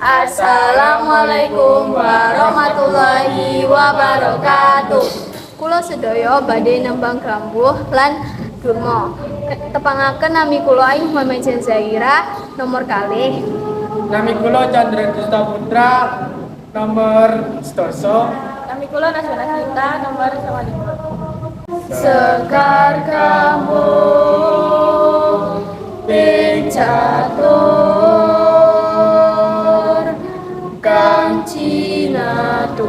Assalamualaikum warahmatullahi wabarakatuh. Kula sedaya badhe nembang gambuh lan durma. Tepangaken nami kula Aing Muhammad Zaira nomor kalih. Nami kula Chandra Dusta Putra nomor 11. Nami kula Naswana Gita nomor 5. Sekar kambuh ping catur kang cinatur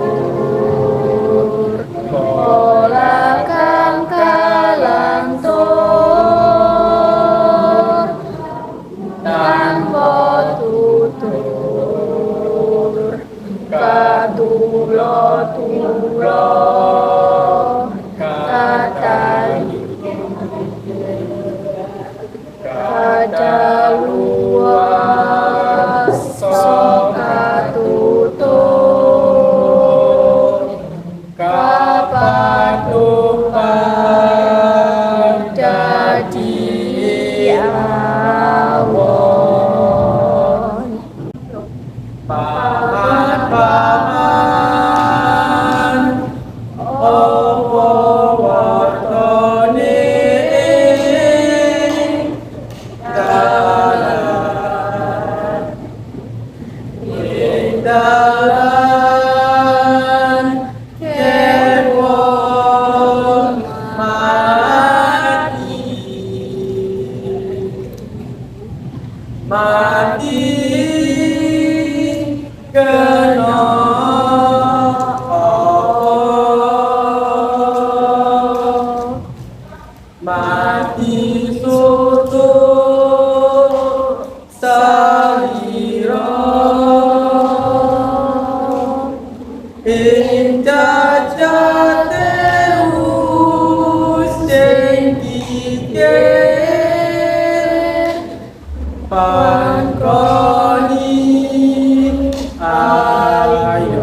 pola kang kalantur tanpa tutur katulo-tulo kadaluwas sokatutur kapatupan dadi awon Paman opo wartane dalan kewon mati kena mati soto salira ing jajate sing dikir pangkoni ayo